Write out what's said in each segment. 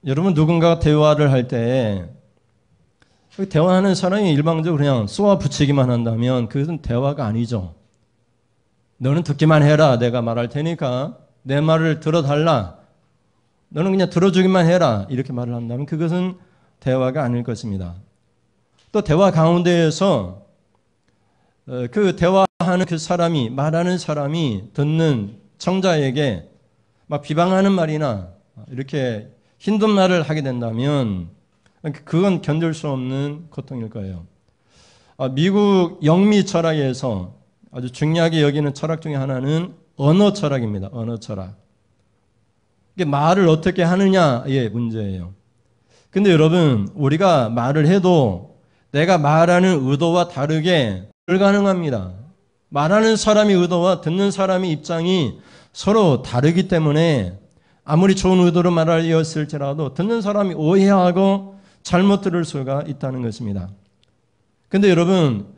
여러분 누군가가 대화를 할 때 대화하는 사람이 일방적으로 그냥 쏘아 붙이기만 한다면 그것은 대화가 아니죠. 너는 듣기만 해라. 내가 말할 테니까 내 말을 들어달라. 너는 그냥 들어주기만 해라. 이렇게 말을 한다면 그것은 대화가 아닐 것입니다. 또 대화 가운데에서 그 대화하는 그 사람이 말하는 사람이 듣는 청자에게 막 비방하는 말이나 이렇게 힘든 말을 하게 된다면 그건 견딜 수 없는 고통일 거예요. 미국 영미 철학에서 아주 중요하게 여기는 철학 중에 하나는 언어 철학입니다. 언어 철학. 이게 말을 어떻게 하느냐의 문제예요. 근데 여러분, 우리가 말을 해도 내가 말하는 의도와 다르게 불가능합니다. 말하는 사람의 의도와 듣는 사람의 입장이 서로 다르기 때문에 아무리 좋은 의도로 말하였을지라도 듣는 사람이 오해하고 잘못 들을 수가 있다는 것입니다. 근데 여러분,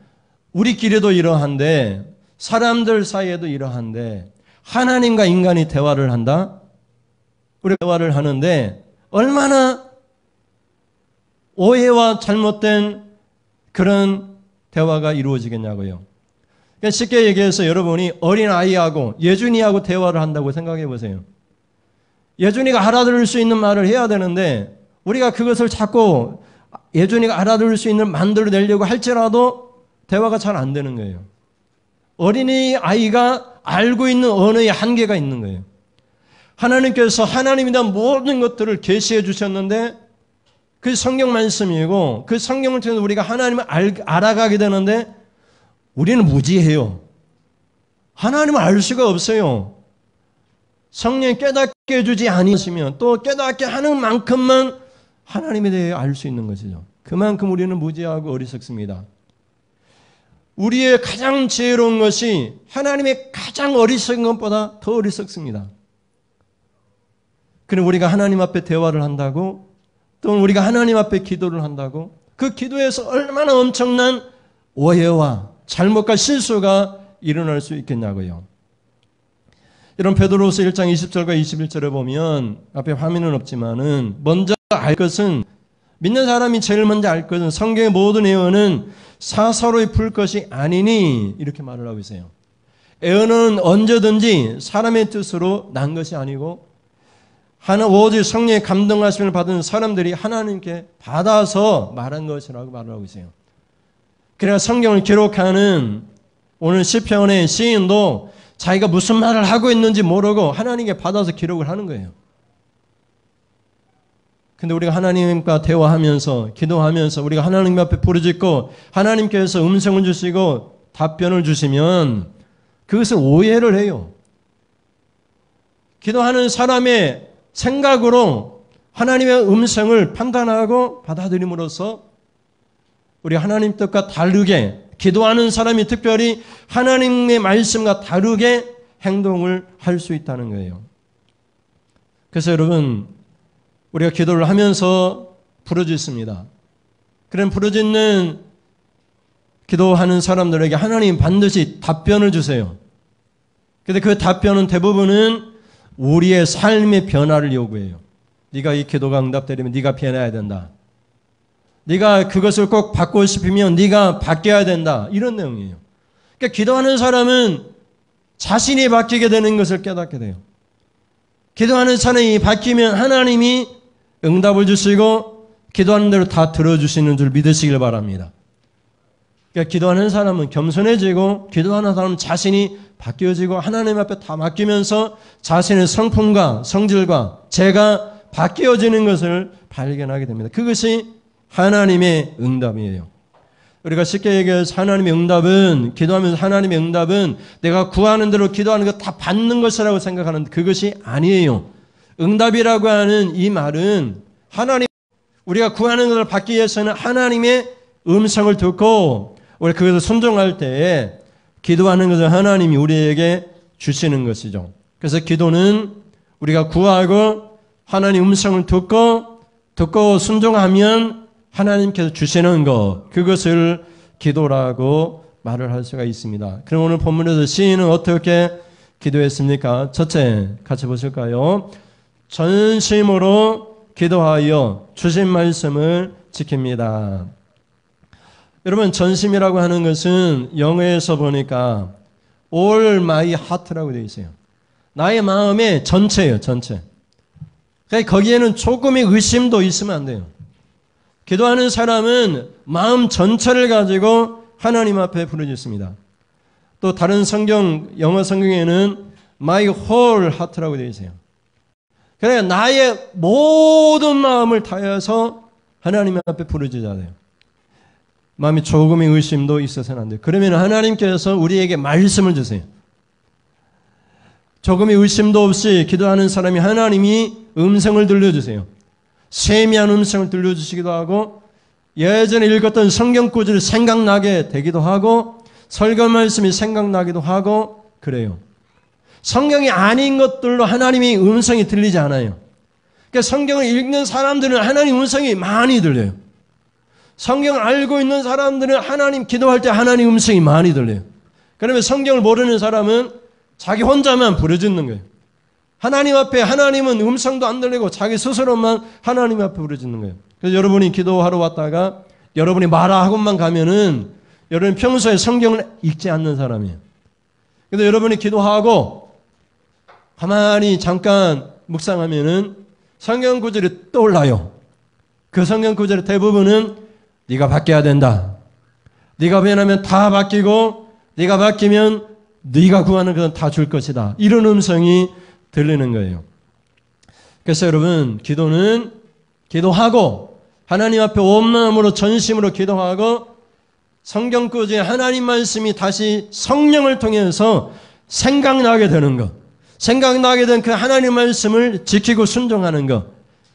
우리끼리도 이러한데 사람들 사이에도 이러한데 하나님과 인간이 대화를 한다? 우리 대화를 하는데 얼마나 오해와 잘못된 그런 대화가 이루어지겠냐고요. 그러니까 쉽게 얘기해서 여러분이 어린아이하고 예준이하고 대화를 한다고 생각해 보세요. 예준이가 알아들을 수 있는 말을 해야 되는데 우리가 그것을 자꾸 예준이가 알아들을 수 있는 만들어내려고 할지라도 대화가 잘 안 되는 거예요. 어린아이가 알고 있는 언어의 한계가 있는 거예요. 하나님께서 하나님에 대한 모든 것들을 계시해 주셨는데 그 성경 말씀이고 그 성경을 통해서 우리가 하나님을 알아가게 되는데 우리는 무지해요. 하나님을 알 수가 없어요. 성령이 깨닫게 해주지 아니시면 또 깨닫게 하는 만큼만 하나님에 대해 알 수 있는 것이죠. 그만큼 우리는 무지하고 어리석습니다. 우리의 가장 지혜로운 것이 하나님의 가장 어리석은 것보다 더 어리석습니다. 그럼 우리가 하나님 앞에 대화를 한다고 또 우리가 하나님 앞에 기도를 한다고 그 기도에서 얼마나 엄청난 오해와 잘못과 실수가 일어날 수 있겠냐고요. 이런 베드로서 1장 20절과 21절에 보면 앞에 화면은 없지만은 먼저 알 것은 믿는 사람이 제일 먼저 알 것은 성경의 모든 예언은 사사로이 풀 것이 아니니 이렇게 말을 하고 있어요. 예언은 언제든지 사람의 뜻으로 난 것이 아니고 오직 성령의 감동하심을 받은 사람들이 하나님께 받아서 말한 것이라고 말을 하고 있어요. 그래야 성경을 기록하는 오늘 시편의 시인도 자기가 무슨 말을 하고 있는지 모르고 하나님께 받아서 기록을 하는 거예요. 근데 우리가 하나님과 대화하면서 기도하면서 우리가 하나님 앞에 부르짖고 하나님께서 음성을 주시고 답변을 주시면 그것을 오해를 해요. 기도하는 사람의 생각으로 하나님의 음성을 판단하고 받아들임으로써 우리 하나님 뜻과 다르게 기도하는 사람이 특별히 하나님의 말씀과 다르게 행동을 할 수 있다는 거예요. 그래서 여러분 우리가 기도를 하면서 부르짖습니다. 그런 부르짖는 기도하는 사람들에게 하나님 반드시 답변을 주세요. 그런데 그 답변은 대부분은 우리의 삶의 변화를 요구해요. 네가 이 기도가 응답되려면 네가 변해야 된다. 네가 그것을 꼭 받고 싶으면 네가 바뀌어야 된다. 이런 내용이에요. 그러니까 기도하는 사람은 자신이 바뀌게 되는 것을 깨닫게 돼요. 기도하는 사람이 바뀌면 하나님이 응답을 주시고 기도하는 대로 다 들어주시는 줄 믿으시길 바랍니다. 그러니까 기도하는 사람은 겸손해지고 기도하는 사람은 자신이 바뀌어지고 하나님 앞에 다 맡기면서 자신의 성품과 성질과 죄가 바뀌어지는 것을 발견하게 됩니다. 그것이 하나님의 응답이에요. 우리가 쉽게 얘기해서 하나님의 응답은 기도하면서 하나님의 응답은 내가 구하는 대로 기도하는 것 다 받는 것이라고 생각하는데 그것이 아니에요. 응답이라고 하는 이 말은 하나님 우리가 구하는 것을 받기 위해서는 하나님의 음성을 듣고 우리 그것을 순종할 때에 기도하는 것을 하나님이 우리에게 주시는 것이죠. 그래서 기도는 우리가 구하고 하나님 음성을 듣고 순종하면 하나님께서 주시는 것, 그것을 기도라고 말을 할 수가 있습니다. 그럼 오늘 본문에서 시인은 어떻게 기도했습니까? 첫째, 같이 보실까요? 전심으로 기도하여 주신 말씀을 지킵니다. 여러분, 전심이라고 하는 것은 영어에서 보니까 all my heart라고 되어 있어요. 나의 마음의 전체예요, 전체. 그러니까 거기에는 조금의 의심도 있으면 안 돼요. 기도하는 사람은 마음 전체를 가지고 하나님 앞에 부르짖습니다. 또 다른 성경, 영어 성경에는 my whole heart라고 되어 있어요. 그러니까 나의 모든 마음을 다해서 하나님 앞에 부르짖어야 돼요. 마음이 조금의 의심도 있어서는 안 돼요. 그러면 하나님께서 우리에게 말씀을 주세요. 조금의 의심도 없이 기도하는 사람이 하나님이 음성을 들려주세요. 세미한 음성을 들려주시기도 하고 예전에 읽었던 성경 구절이 생각나게 되기도 하고 설교 말씀이 생각나기도 하고 그래요. 성경이 아닌 것들로 하나님의 음성이 들리지 않아요. 그러니까 성경을 읽는 사람들은 하나님 음성이 많이 들려요. 성경을 알고 있는 사람들은 하나님 기도할 때 하나님 음성이 많이 들려요. 그러면 성경을 모르는 사람은 자기 혼자만 부르짖는 거예요. 하나님 앞에 하나님은 음성도 안 들리고 자기 스스로만 하나님 앞에 부르짖는 거예요. 그래서 여러분이 기도하러 왔다가 여러분이 말하고만 가면은 여러분 평소에 성경을 읽지 않는 사람이에요. 그래서 여러분이 기도하고 가만히 잠깐 묵상하면은 성경 구절이 떠올라요. 그 성경 구절의 대부분은 네가 바뀌어야 된다. 네가 변하면 다 바뀌고 네가 바뀌면 네가 구하는 것은 다 줄 것이다. 이런 음성이 들리는 거예요. 그래서 여러분 기도는 기도하고 하나님 앞에 온 마음으로 전심으로 기도하고 성경 구절에 하나님 말씀이 다시 성령을 통해서 생각나게 되는 것. 생각나게 된 그 하나님 말씀을 지키고 순종하는 것.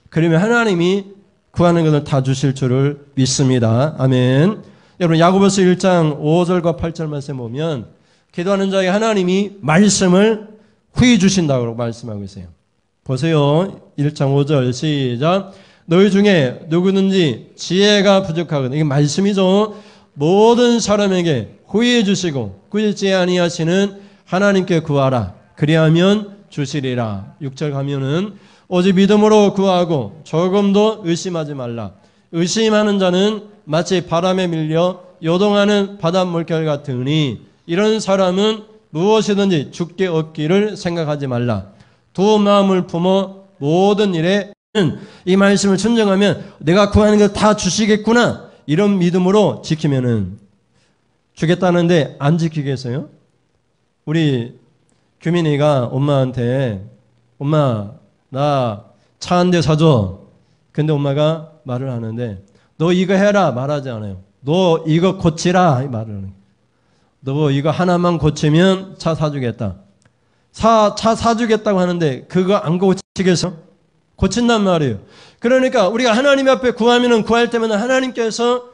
그러면 하나님이 구하는 것을 다 주실 줄을 믿습니다. 아멘. 여러분 야고보서 1장 5절과 8절 말씀 보면 기도하는 자에게 하나님이 말씀을 후히 주신다고 말씀하고 있어요. 보세요. 1장 5절 시작. 너희 중에 누구든지 지혜가 부족하거든. 이게 말씀이죠. 모든 사람에게 후히 주시고 꾸짖지 아니하시는 하나님께 구하라. 그리하면 주시리라. 6절 가면은 오직 믿음으로 구하고 조금도 의심하지 말라. 의심하는 자는 마치 바람에 밀려 요동하는 바닷물결 같으니 이런 사람은 무엇이든지 죽게 얻기를 생각하지 말라. 두 마음을 품어 모든 일에 이 말씀을 순종하면 내가 구하는 걸 다 주시겠구나. 이런 믿음으로 지키면은 주겠다는데 안 지키겠어요? 우리 규민이가 엄마한테 엄마 나 차 한 대 사줘. 근데 엄마가 말을 하는데 너 이거 해라 말하지 않아요. 너 이거 고치라 말을 하는 거예요. 너 이거 하나만 고치면 차 사주겠다. 차 사주겠다고 하는데 그거 안 고치겠어? 고친단 말이에요. 그러니까 우리가 하나님 앞에 구하면은 구할 때마다 하나님께서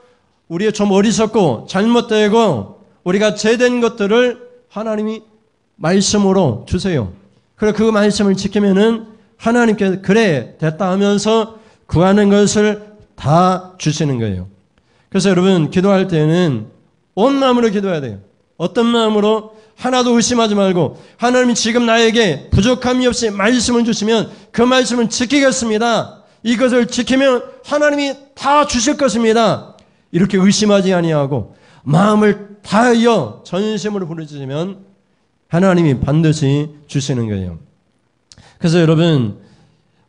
우리의 좀 어리석고 잘못되고 우리가 죄된 것들을 하나님이 말씀으로 주세요. 그리고 그 말씀을 지키면은 하나님께서 그래 됐다 하면서 구하는 것을 다 주시는 거예요. 그래서 여러분 기도할 때는 온 마음으로 기도해야 돼요. 어떤 마음으로? 하나도 의심하지 말고 하나님이 지금 나에게 부족함이 없이 말씀을 주시면 그 말씀을 지키겠습니다. 이것을 지키면 하나님이 다 주실 것입니다. 이렇게 의심하지 아니하고 마음을 다하여 전심으로 부르짖으면 하나님이 반드시 주시는 거예요. 그래서 여러분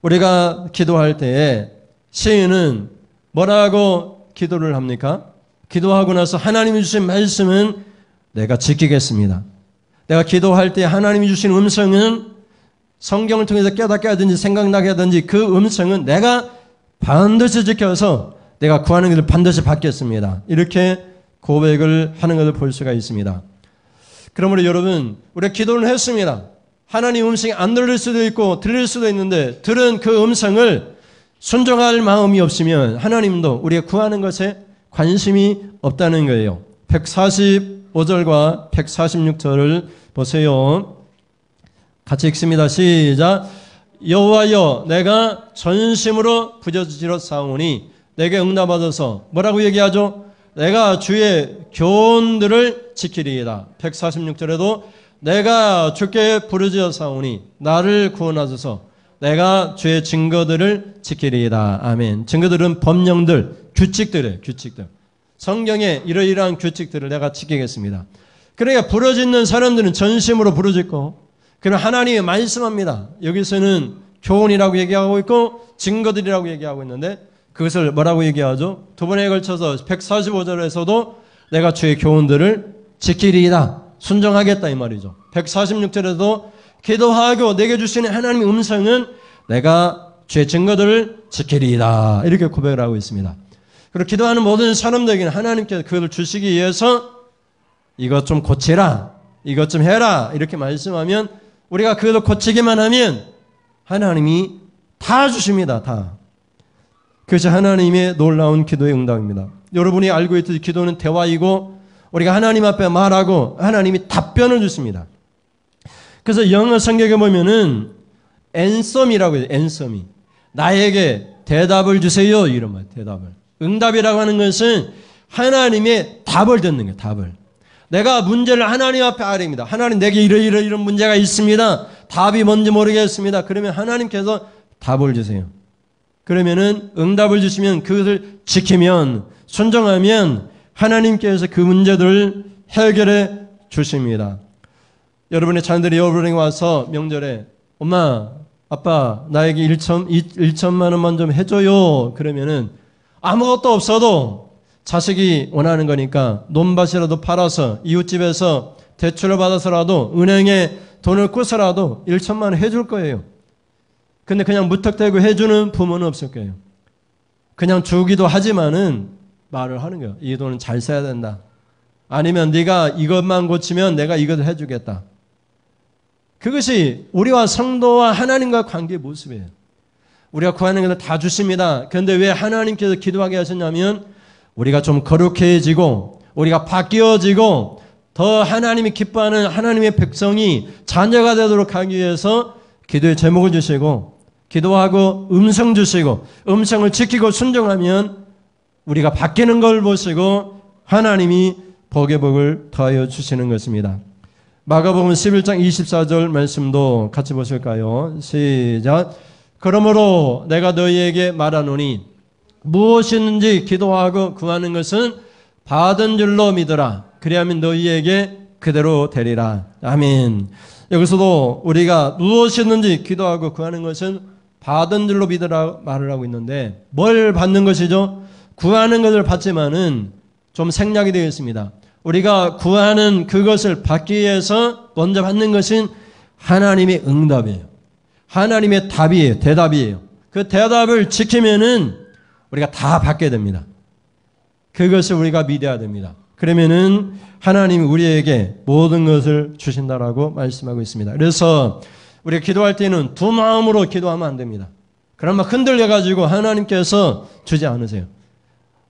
우리가 기도할 때에 시인은 뭐라고 기도를 합니까? 기도하고 나서 하나님이 주신 말씀은 내가 지키겠습니다. 내가 기도할 때 하나님이 주신 음성은 성경을 통해서 깨닫게 하든지 생각나게 하든지 그 음성은 내가 반드시 지켜서 내가 구하는 것을 반드시 받겠습니다. 이렇게 고백을 하는 것을 볼 수가 있습니다. 그러므로 여러분 우리가 기도를 했습니다. 하나님 음성이 안 들릴 수도 있고 들릴 수도 있는데 들은 그 음성을 순종할 마음이 없으면 하나님도 우리가 구하는 것에 관심이 없다는 거예요. 145절과 146절을 보세요. 같이 읽습니다. 시작. 여호와여 내가 전심으로 부르짖었사오니 내게 응답하소서. 뭐라고 얘기하죠? 내가 주의 교훈들을 지키리이다. 146절에도 내가 주께 부르짖었사오니 나를 구원하소서. 내가 주의 증거들을 지키리이다. 아멘. 증거들은 법령들, 규칙들이에요. 규칙들. 성경에 이러이러한 규칙들을 내가 지키겠습니다. 그러니까 부르짖는 사람들은 전심으로 부르짖고, 그럼 하나님이 말씀합니다. 여기서는 교훈이라고 얘기하고 있고 증거들이라고 얘기하고 있는데, 그것을 뭐라고 얘기하죠? 두 번에 걸쳐서 145절에서도 내가 주의 교훈들을 지키리이다. 순종하겠다 이 말이죠. 146절에도 기도하고 내게 주시는 하나님의 음성은 내가 주의 증거들을 지키리이다. 이렇게 고백을 하고 있습니다. 그리고 기도하는 모든 사람들에게는 하나님께서 그것을 주시기 위해서 이것 좀 고치라, 이것 좀 해라 이렇게 말씀하면 우리가 그것을 고치기만 하면 하나님이 다 주십니다. 다. 그것이 하나님의 놀라운 기도의 응답입니다. 여러분이 알고 있듯이 기도는 대화이고 우리가 하나님 앞에 말하고 하나님이 답변을 주십니다. 그래서 영어 성경에 보면은 answer이라고 해요. answer이. 나에게 대답을 주세요. 이런 말, 대답을. 응답이라고 하는 것은 하나님의 답을 듣는 거예요. 답을. 내가 문제를 하나님 앞에 아뢰입니다. 하나님 내게 이런 문제가 있습니다. 답이 뭔지 모르겠습니다. 그러면 하나님께서 답을 주세요. 그러면은 응답을 주시면 그것을 지키면 순종하면 하나님께서 그 문제들을 해결해 주십니다. 여러분의 자녀들이 여러분에게 와서 명절에 엄마, 아빠 나에게 1천만 원만 좀 해줘요. 그러면은 아무것도 없어도 자식이 원하는 거니까 논밭이라도 팔아서 이웃집에서 대출을 받아서라도 은행에 돈을 꾸서라도 1천만 원 해줄 거예요. 근데 그냥 무턱대고 해주는 부모는 없을 거예요. 그냥 주기도 하지만은 말을 하는 거예요. 이 돈은 잘 써야 된다. 아니면 네가 이것만 고치면 내가 이것을 해주겠다. 그것이 우리와 성도와 하나님과 관계의 모습이에요. 우리가 구하는 것을 다 주십니다. 그런데 왜 하나님께서 기도하게 하셨냐면 우리가 좀 거룩해지고 우리가 바뀌어지고 더 하나님이 기뻐하는 하나님의 백성이 자녀가 되도록 하기 위해서 기도의 제목을 주시고 기도하고 음성 주시고 음성을 지키고 순종하면 우리가 바뀌는 걸 보시고 하나님이 복의 복을 더하여 주시는 것입니다. 마가복음 11장 24절 말씀도 같이 보실까요? 시작. 그러므로 내가 너희에게 말하노니 무엇이든지 기도하고 구하는 것은 받은 줄로 믿으라. 그리하면 너희에게 그대로 되리라. 아멘. 여기서도 우리가 무엇이든지 기도하고 구하는 것은 받은 줄로 믿으라 말을 하고 있는데 뭘 받는 것이죠? 구하는 것을 받지만은 좀 생략이 되어 있습니다. 우리가 구하는 그것을 받기 위해서 먼저 받는 것은 하나님의 응답이에요. 하나님의 답이에요. 대답이에요. 그 대답을 지키면은 우리가 다 받게 됩니다. 그것을 우리가 믿어야 됩니다. 그러면은 하나님이 우리에게 모든 것을 주신다라고 말씀하고 있습니다. 그래서 우리가 기도할 때는 두 마음으로 기도하면 안 됩니다. 그러면 흔들려가지고 하나님께서 주지 않으세요.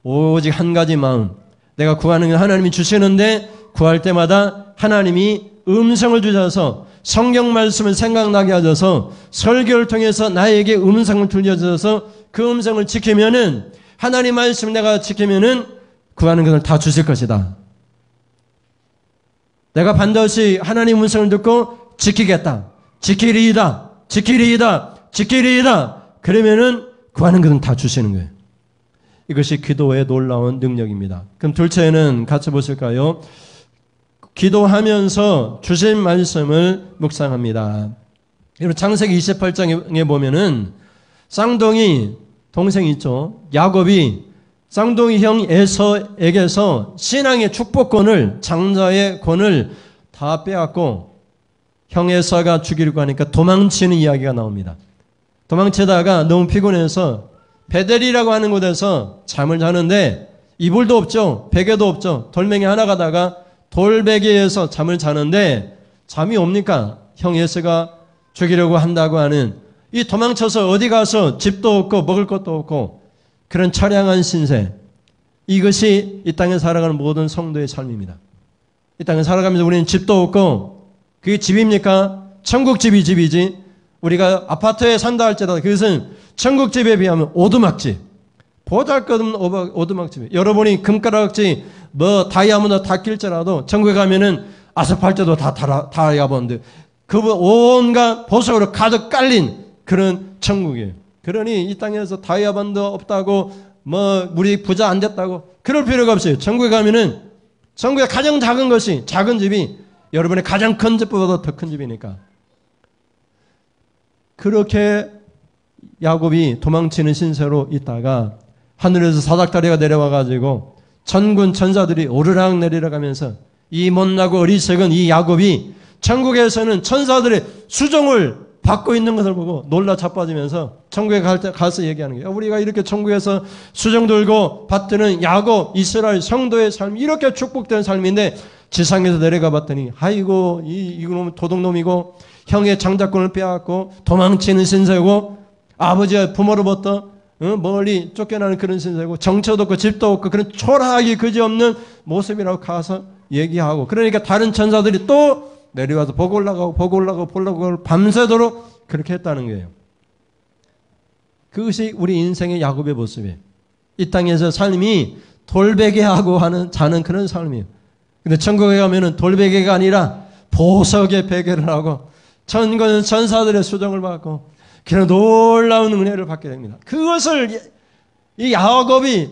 오직 한 가지 마음. 내가 구하는 건 하나님이 주시는데 구할 때마다 하나님이 음성을 주셔서 성경 말씀을 생각나게 하셔서 설교를 통해서 나에게 음성을 들려주셔서 그 음성을 지키면은 하나님 말씀을 내가 지키면은 구하는 것을 다 주실 것이다. 내가 반드시 하나님 음성을 듣고 지키겠다. 지키리이다. 지키리이다. 지키리이다. 그러면은 구하는 것은 다 주시는 거예요. 이것이 기도의 놀라운 능력입니다. 그럼 둘째는 같이 보실까요? 기도하면서 주신 말씀을 묵상합니다. 여러분 창세기 28장에 보면은 쌍둥이 동생이 있죠. 야곱이 쌍둥이 형 에서에게서 신앙의 축복권을 장자의 권을 다 빼앗고 형 에서가 죽이려고 하니까 도망치는 이야기가 나옵니다. 도망치다가 너무 피곤해서 베델이라고 하는 곳에서 잠을 자는데 이불도 없죠. 베개도 없죠. 돌멩이 하나 가다가 돌베개에서 잠을 자는데 잠이 옵니까? 형 에서가 죽이려고 한다고 하는 이 도망쳐서 어디 가서 집도 없고 먹을 것도 없고 그런 처량한 신세. 이것이 이 땅에 살아가는 모든 성도의 삶입니다. 이 땅에 살아가면서 우리는 집도 없고 그게 집입니까? 천국집이 집이지. 우리가 아파트에 산다 할지라도 그것은 천국집에 비하면 오두막집. 보잘것없는 오두막집. 여러분이 금가락지 뭐 다이아몬드 다 낄지라도 천국에 가면은 아스팔트도 다 다이아몬드. 그 온갖 보석으로 가득 깔린 그런 천국이에요. 그러니 이 땅에서 다이아몬드 없다고 뭐 우리 부자 안 됐다고 그럴 필요가 없어요. 천국에 가면은 천국의 가장 작은 것이 작은 집이 여러분의 가장 큰 집보다 더 큰 집이니까. 그렇게 야곱이 도망치는 신세로 있다가 하늘에서 사닥다리가 내려와 가지고 천군 천사들이 오르락 내리락 하면서 이 못나고 어리석은 이 야곱이 천국에서는 천사들의 수종을 받고 있는 것을 보고 놀라 자빠지면서 천국에 가서 얘기하는 거예요. 우리가 이렇게 천국에서 수종 들고 받드는 야곱 이스라엘 성도의 삶이 이렇게 축복된 삶인데 지상에서 내려가 봤더니 아이고 이놈은 도둑놈이고 형의 장자권을 빼앗고 도망치는 신세고 아버지와 부모로부터 멀리 쫓겨나는 그런 신세고 정처도 없고 집도 없고 그런 초라하기 그지없는 모습이라고 가서 얘기하고 그러니까 다른 천사들이 또 내려와서 보고 올라가고 밤새도록 그렇게 했다는 거예요. 그것이 우리 인생의 야곱의 모습이에요. 이 땅에서 삶이 돌베개하고 자는 그런 삶이에요. 근데 천국에 가면은 돌베개가 아니라 보석의 베개를 하고 천군 천사들의 수정을 받고 그런 놀라운 은혜를 받게 됩니다. 그것을 이 야곱이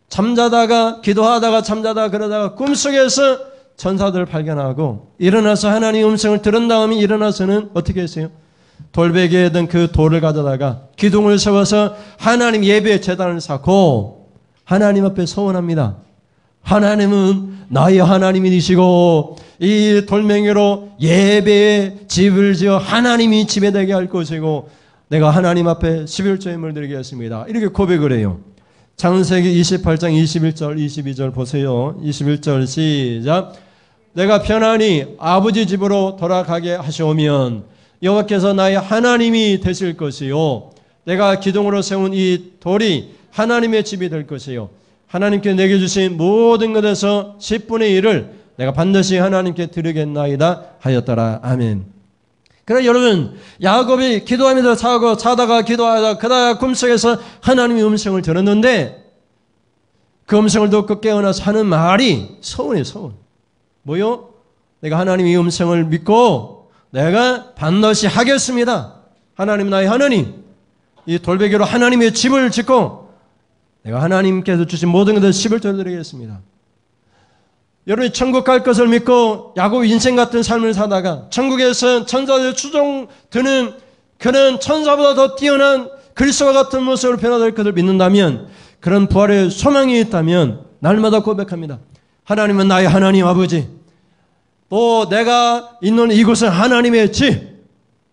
잠자다가 기도하다가 잠자다가 그러다가 꿈속에서 천사들을 발견하고 일어나서 하나님의 음성을 들은 다음에 일어나서는 어떻게 했어요? 돌베개에 든 그 돌을 가져다가 기둥을 세워서 하나님 예배의 제단을 쌓고 하나님 앞에 서원합니다. 하나님은 나의 하나님이시고 이 돌멩이로 예배의 집을 지어 하나님이 집에 되게 할 것이고 내가 하나님 앞에 11조임을 드리겠습니다. 이렇게 고백을 해요. 창세기 28장 21절 22절 보세요. 21절 시작. 내가 편안히 아버지 집으로 돌아가게 하시오면 여호와께서 나의 하나님이 되실 것이요 내가 기둥으로 세운 이 돌이 하나님의 집이 될 것이요 하나님께 내게 주신 모든 것에서 10분의 1을 내가 반드시 하나님께 드리겠나이다 하였더라. 아멘. 그러나 여러분 야곱이 기도하면서 자다가 기도하다가 그다가 꿈속에서 하나님의 음성을 들었는데 그 음성을 듣고 깨어나서 하는 말이 서운해요. 서운. 뭐요? 내가 하나님의 음성을 믿고 내가 반드시 하겠습니다. 하나님 나의 하나님 이 돌베개로 하나님의 집을 짓고 내가 하나님께서 주신 모든 것을 11조를 드리겠습니다. 여러분이 천국 갈 것을 믿고 야곱 인생 같은 삶을 사다가 천국에서 천사들 추종 드는 그런 천사보다 더 뛰어난 그리스도와 같은 모습으로 변화될 것을 믿는다면 그런 부활의 소망이 있다면 날마다 고백합니다. 하나님은 나의 하나님 아버지 또 내가 있는 이곳은 하나님의 집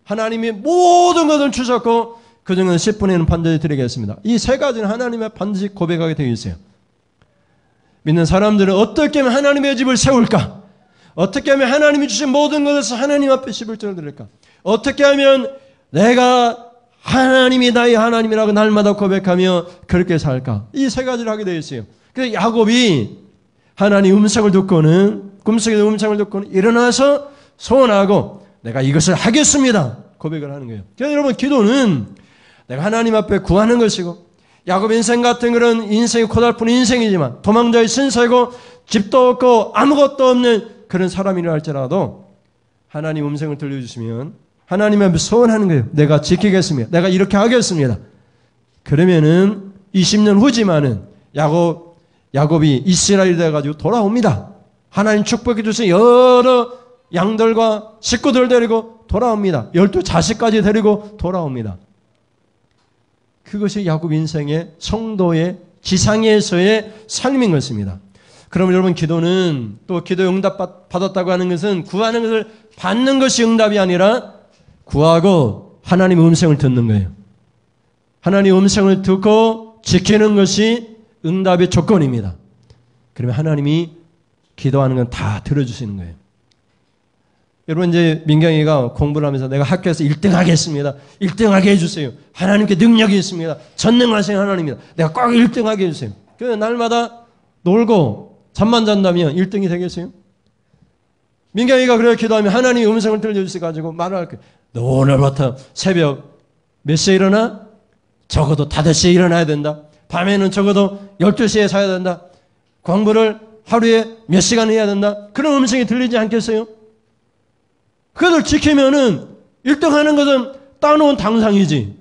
하나님이 모든 것을 주셨고 그중에 10분의 1은 반드시 드리겠습니다. 이 세 가지는 하나님의 반드시 고백하게 되어 있어요. 믿는 사람들은 어떻게 하면 하나님의 집을 세울까? 어떻게 하면 하나님이 주신 모든 것에서 하나님 앞에 11조를 드릴까? 어떻게 하면 내가 하나님이 나의 하나님이라고 날마다 고백하며 그렇게 살까? 이 세 가지를 하게 되어 있어요. 그래서 야곱이 하나님 음성을 듣고는 꿈속에서 음성을 듣고는 일어나서 소원하고 내가 이것을 하겠습니다. 고백을 하는 거예요. 그래서 여러분 기도는 내가 하나님 앞에 구하는 것이고 야곱 인생 같은 그런 인생이 고달픈 인생이지만 도망자의 신세고 집도 없고 아무것도 없는 그런 사람이라 할지라도 하나님 음성을 들려주시면 하나님 앞에 소원하는 거예요. 내가 지키겠습니다. 내가 이렇게 하겠습니다. 그러면은 20년 후지만은 야곱이 이스라엘이 돼가지고 돌아옵니다. 하나님 축복해 주신 여러 양들과 식구들 데리고 돌아옵니다. 12자식까지 데리고 돌아옵니다. 그것이 야곱 인생의 성도의 지상에서의 삶인 것입니다. 그럼 여러분 기도는 또 기도 응답 받았다고 하는 것은 구하는 것을 받는 것이 응답이 아니라 구하고 하나님의 음성을 듣는 거예요. 하나님의 음성을 듣고 지키는 것이 응답의 조건입니다. 그러면 하나님이 기도하는 건 다 들어주시는 거예요. 여러분 이제 민경이가 공부를 하면서 내가 학교에서 1등 하겠습니다. 1등 하게 해주세요. 하나님께 능력이 있습니다. 전능하신 하나님입니다. 내가 꼭 1등 하게 해주세요. 그래서 날마다 놀고 잠만 잔다면 1등이 되겠어요? 민경이가 그렇게 기도하면 하나님의 음성을 들려주셔가지고 말을 할 거예요. 너 오늘부터 새벽 몇 시에 일어나? 적어도 5시에 일어나야 된다. 밤에는 적어도 12시에 자야 된다. 공부를 하루에 몇 시간 해야 된다. 그런 음성이 들리지 않겠어요? 그것을 지키면은 1등 하는 것은 따놓은 당상이지.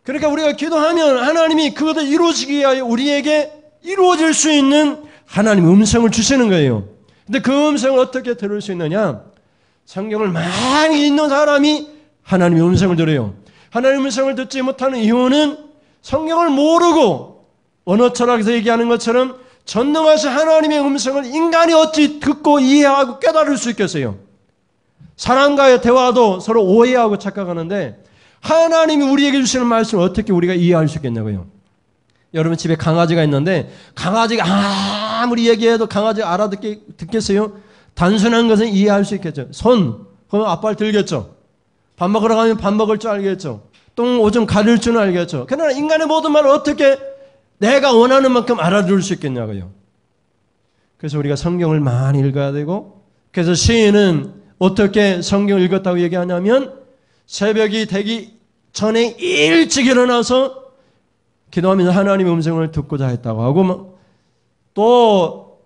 그러니까 우리가 기도하면 하나님이 그것을 이루어지기 위하여 우리에게 이루어질 수 있는 하나님의 음성을 주시는 거예요. 근데 그 음성을 어떻게 들을 수 있느냐? 성경을 많이 읽는 사람이 하나님의 음성을 들어요. 하나님의 음성을 듣지 못하는 이유는 성경을 모르고 언어 철학에서 얘기하는 것처럼 전능하신 하나님의 음성을 인간이 어찌 듣고 이해하고 깨달을 수 있겠어요? 사람과의 대화도 서로 오해하고 착각하는데 하나님이 우리에게 주시는 말씀을 어떻게 우리가 이해할 수 있겠냐고요. 여러분 집에 강아지가 있는데 강아지가 아무리 얘기해도 강아지가 알아듣겠어요? 단순한 것은 이해할 수 있겠죠. 손, 그럼 앞발 들겠죠. 밥 먹으러 가면 밥 먹을 줄 알겠죠. 똥, 오줌 가릴 줄은 알겠죠. 그러나 인간의 모든 말을 어떻게 내가 원하는 만큼 알아들을 수 있겠냐고요. 그래서 우리가 성경을 많이 읽어야 되고, 그래서 시인은 어떻게 성경을 읽었다고 얘기하냐면 새벽이 되기 전에 일찍 일어나서 기도하면서 하나님의 음성을 듣고자 했다고 하고, 또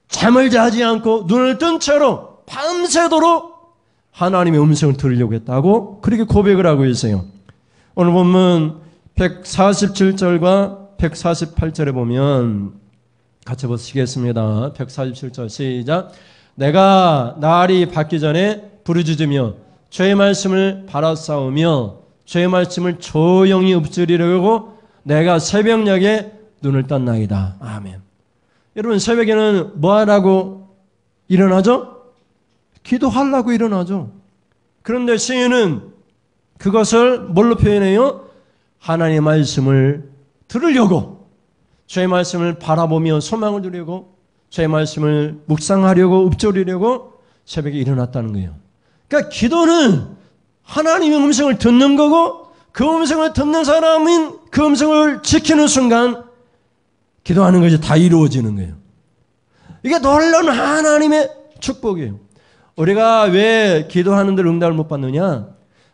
잠을 자지 않고 눈을 뜬 채로 밤새도록 하나님의 음성을 들으려고 했다고 그렇게 고백을 하고 있어요. 오늘 본문 147절과 148절에 보면 같이 보시겠습니다. 147절 시작. 내가 날이 밝기 전에 부르짖으며 주의 말씀을 바라싸우며 주의 말씀을 조용히 읊조리려고 내가 새벽녘에 눈을 떴나이다. 아멘. 여러분 새벽에는 뭐 하라고 일어나죠? 기도하려고 일어나죠. 그런데 시인은 그것을 뭘로 표현해요? 하나님의 말씀을 들으려고, 주의 말씀을 바라보며 소망을 두려고, 주의 말씀을 묵상하려고 읊조리려고 새벽에 일어났다는 거예요. 그러니까 기도는 하나님의 음성을 듣는 거고, 그 음성을 듣는 사람은 그 음성을 지키는 순간 기도하는 것이 다 이루어지는 거예요. 이게 놀라운 하나님의 축복이에요. 우리가 왜 기도하는 데 응답을 못 받느냐?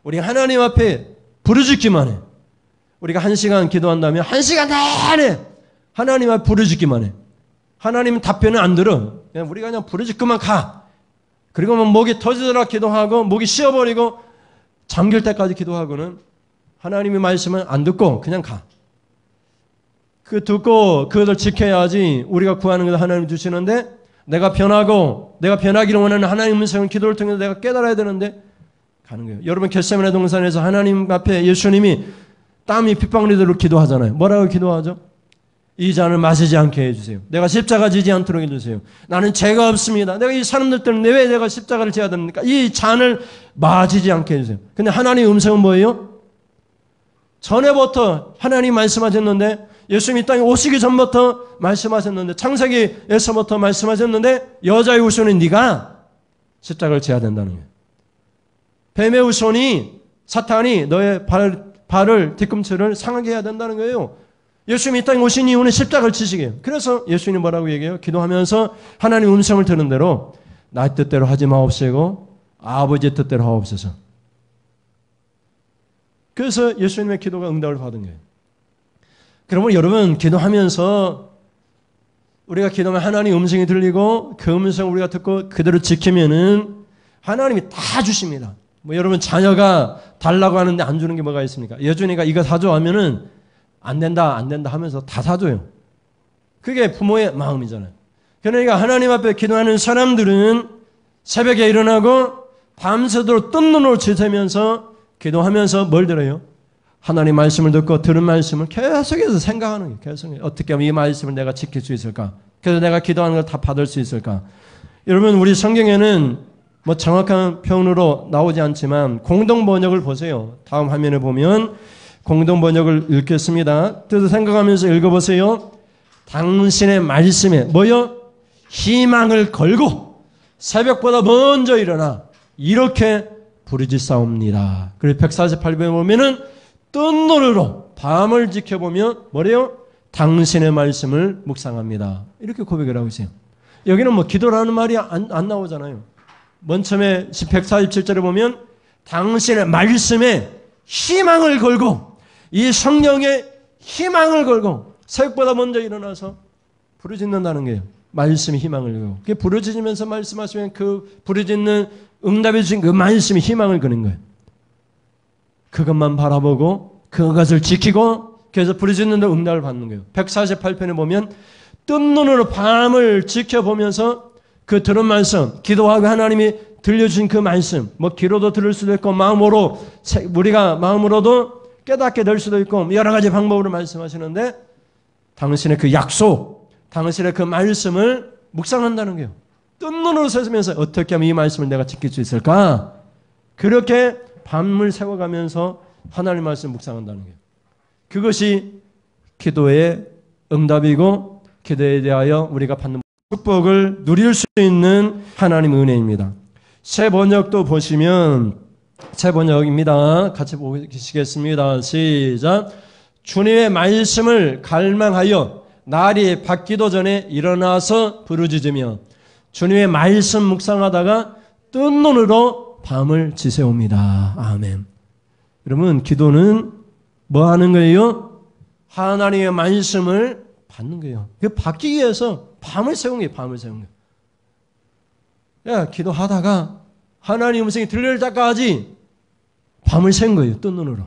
우리가 하나님 앞에 부르짖기만 해. 우리가 1시간 기도한다면 1시간 내내 하나님 앞에 부르짖기만 해. 하나님은 답변을 안 들어. 우리가 그냥 부르짖고만 가. 그리고 목이 터지도록 기도하고 목이 쉬어버리고 잠길 때까지 기도하고는 하나님의 말씀은 안 듣고 그냥 가. 그 듣고 그것을 지켜야지 우리가 구하는 것을 하나님이 주시는데, 내가 변하기를 원하는 하나님의 음성을 기도를 통해서 내가 깨달아야 되는데 가는 거예요. 여러분 겟세마네 동산에서 하나님 앞에 예수님이 땀이 핏방울이도록 기도하잖아요. 뭐라고 기도하죠? 이 잔을 마시지 않게 해주세요. 내가 십자가 지지 않도록 해주세요. 나는 죄가 없습니다. 내가 이 사람들 때문에 왜 내가 십자가를 져야 됩니까? 이 잔을 마시지 않게 해주세요. 근데 하나님의 음성은 뭐예요? 전에부터 하나님 말씀하셨는데, 예수님이 땅에 오시기 전부터 말씀하셨는데, 창세기에서부터 말씀하셨는데, 여자의 후손인 네가 십자가를 져야 된다는 거예요. 뱀의 후손이 사탄이 너의 발을 뒤꿈치를 상하게 해야 된다는 거예요. 예수님이 이 땅에 오신 이유는 십자가를 지시게 해요. 그래서 예수님이 뭐라고 얘기해요? 기도하면서 하나님 음성을 듣는 대로 나 뜻대로 하지 마옵시고 아버지의 뜻대로 하옵소서. 그래서 예수님의 기도가 응답을 받은 거예요. 그러면 여러분 기도하면서 우리가 기도하면 하나님 음성이 들리고 그 음성을 우리가 듣고 그대로 지키면은 하나님이 다 주십니다. 뭐 여러분 자녀가 달라고 하는데 안 주는 게 뭐가 있습니까? 여준이가 이거 사줘 하면은 안 된다 하면서 다 사줘요. 그게 부모의 마음이잖아요. 그러니까 하나님 앞에 기도하는 사람들은 새벽에 일어나고 밤새도록 뜬 눈으로 지새면서 기도하면서 뭘 들어요? 하나님 말씀을 듣고 들은 말씀을 계속해서 생각하는 거예요. 계속 어떻게 하면 이 말씀을 내가 지킬 수 있을까? 그래서 내가 기도하는 걸 다 받을 수 있을까? 여러분 우리 성경에는 뭐 정확한 표현으로 나오지 않지만 공동 번역을 보세요. 다음 화면에 보면 공동 번역을 읽겠습니다. 그래서 생각하면서 읽어보세요. 당신의 말씀에 뭐요? 희망을 걸고 새벽보다 먼저 일어나 이렇게 부르짖사옵니다. 그리고 148번에 보면은 뜬 눈으로 밤을 지켜보며 뭐래요? 당신의 말씀을 묵상합니다. 이렇게 고백을 하고 있어요. 여기는 뭐 기도라는 말이 안 나오잖아요. 맨 처음에 147절에 보면 당신의 말씀에 희망을 걸고 이 성령에 희망을 걸고 새벽보다 먼저 일어나서 부르짖는다는 거예요. 말씀이 희망을 걸고 그게 부르짖으면서 말씀하시면 그 부르짖는 응답해 주신 그 말씀이 희망을 거는 거예요. 그것만 바라보고 그것을 지키고 그래서 부르짖는데 응답을 받는 거예요. 148편에 보면 뜬 눈으로 밤을 지켜보면서 그 들은 말씀, 기도하고 하나님이 들려주신 그 말씀, 뭐 귀로도 들을 수도 있고 마음으로 우리가 마음으로도 깨닫게 될 수도 있고 여러 가지 방법으로 말씀하시는데 당신의 그 약속, 당신의 그 말씀을 묵상한다는 거예요. 뜬 눈으로 세면서 어떻게 하면 이 말씀을 내가 지킬 수 있을까? 그렇게 밤을 새워가면서 하나님 말씀 묵상한다는 거예요. 그것이 기도의 응답이고 기도에 대하여 우리가 받는 축복을 누릴 수 있는 하나님 은혜입니다. 새 번역도 보시면 새 번역입니다. 같이 보시겠습니다. 시작. 주님의 말씀을 갈망하여 날이 밝기도 전에 일어나서 부르짖으며 주님의 말씀 묵상하다가 뜬 눈으로 밤을 지새웁니다. 아멘. 여러분 기도는 뭐 하는 거예요? 하나님의 말씀을 받는 거예요. 그 받기 위해서 밤을 새운 거예요. 밤을 새운 거예요. 야, 기도하다가 하나님 음성이 들릴 때까지 밤을 샌 거예요. 뜬 눈으로.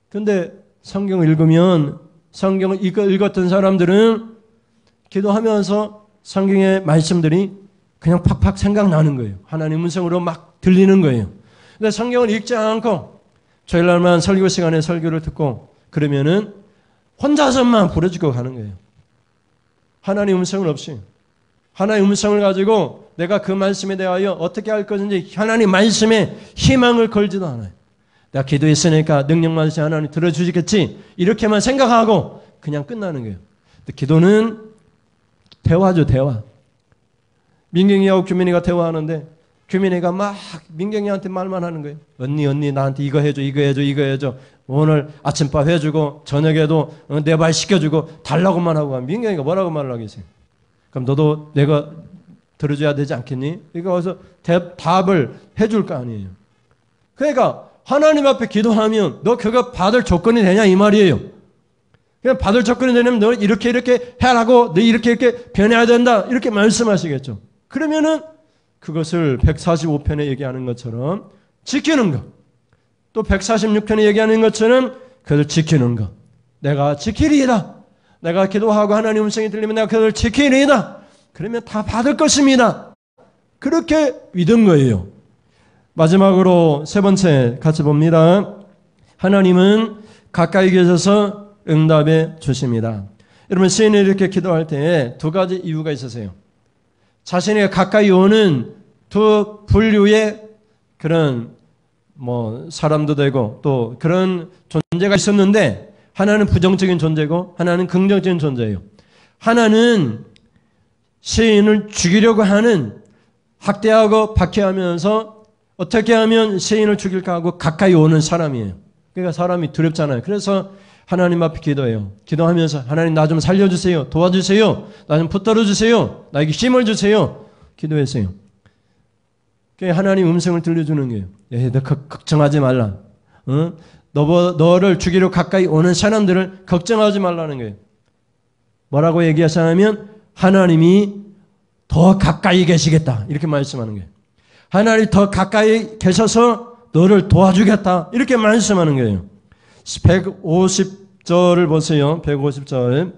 근데 성경을 읽으면 성경을 읽었던 사람들은 기도하면서 성경의 말씀들이 그냥 팍팍 생각나는 거예요. 하나님 음성으로 막 들리는 거예요. 근데 성경을 읽지 않고 주일날만 설교 시간에 설교를 듣고 그러면은 혼자서만 부르짖고 가는 거예요. 하나님 음성은 없이. 하나님 음성을 가지고 내가 그 말씀에 대하여 어떻게 할 것인지 하나님 말씀에 희망을 걸지도 않아요. 내가 기도했으니까 능력만 있으면 하나님 들어주시겠지 이렇게만 생각하고 그냥 끝나는 거예요. 기도는 대화죠. 대화. 민경이하고 규민이가 대화하는데 규민이가 막 민경이한테 말만 하는 거예요. 언니 나한테 이거 해줘 이거 해줘 이거 해줘. 오늘 아침밥 해주고 저녁에도 내 말 시켜주고 달라고만 하고 민경이가 뭐라고 말을 하겠어요. 그럼 너도 내가 들어줘야 되지 않겠니? 그러니까 와서 답을 해줄 거 아니에요. 그러니까 하나님 앞에 기도하면 너 그거 받을 조건이 되냐 이 말이에요. 그냥 받을 조건이 되려면 너 이렇게 해라고 너 이렇게 변해야 된다 이렇게 말씀하시겠죠. 그러면은 그것을 145편에 얘기하는 것처럼 지키는 것. 또 146편에 얘기하는 것처럼 그것을 지키는 것. 내가 지키리이다. 내가 기도하고 하나님 음성이 들리면 내가 그것을 지키리이다. 그러면 다 받을 것입니다. 그렇게 믿은 거예요. 마지막으로 세 번째 같이 봅니다. 하나님은 가까이 계셔서 응답해 주십니다. 여러분 시인이 이렇게 기도할 때 두 가지 이유가 있으세요. 자신이 가까이 오는 두 분류의 그런 사람도 되고 또 그런 존재가 있었는데 하나는 부정적인 존재고 하나는 긍정적인 존재예요. 하나는 시인을 죽이려고 하는 학대하고 박해하면서 어떻게 하면 시인을 죽일까 하고 가까이 오는 사람이에요. 그러니까 사람이 두렵잖아요. 그래서 하나님 앞에 기도해요. 기도하면서 하나님 나 좀 살려주세요. 도와주세요. 나 좀 붙들어주세요. 나에게 힘을 주세요. 기도했어요. 하나님 음성을 들려주는 거예요. 야, 너 걱정하지 말라. 너를 죽이려 가까이 오는 사람들을 걱정하지 말라는 거예요. 뭐라고 얘기하시냐면 하나님이 더 가까이 계시겠다. 이렇게 말씀하는 거예요. 하나님이 더 가까이 계셔서 너를 도와주겠다. 이렇게 말씀하는 거예요. 150절을 보세요. 150절.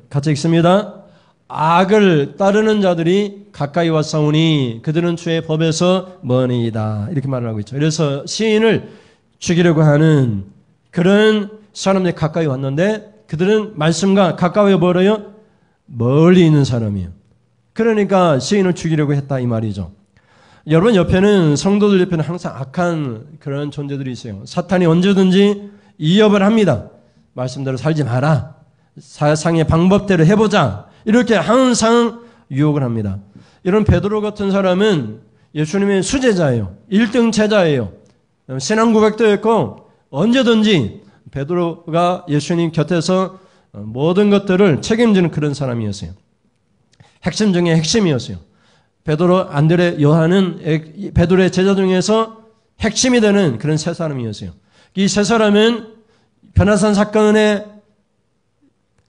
같이 읽습니다. 악을 따르는 자들이 가까이 왔사오니 그들은 주의 법에서 머니이다. 이렇게 말을 하고 있죠. 그래서 시인을 죽이려고 하는 그런 사람들이 가까이 왔는데 그들은 말씀과 가까워 버려요. 멀리 있는 사람이에요. 그러니까 시인을 죽이려고 했다 이 말이죠. 여러분 옆에는 성도들 옆에는 항상 악한 그런 존재들이 있어요. 사탄이 언제든지 이협을 합니다. 말씀대로 살지 마라. 사상의 방법대로 해보자. 이렇게 항상 유혹을 합니다. 이런 베드로 같은 사람은 예수님의 수제자예요. 1등 제자예요. 신앙 고백도 했고 언제든지 베드로가 예수님 곁에서 모든 것들을 책임지는 그런 사람이었어요. 핵심 중에 핵심이었어요. 베드로, 안드레, 요한은 베드로의 제자 중에서 핵심이 되는 그런 세 사람이었어요. 이 세 사람은 변화산 사건에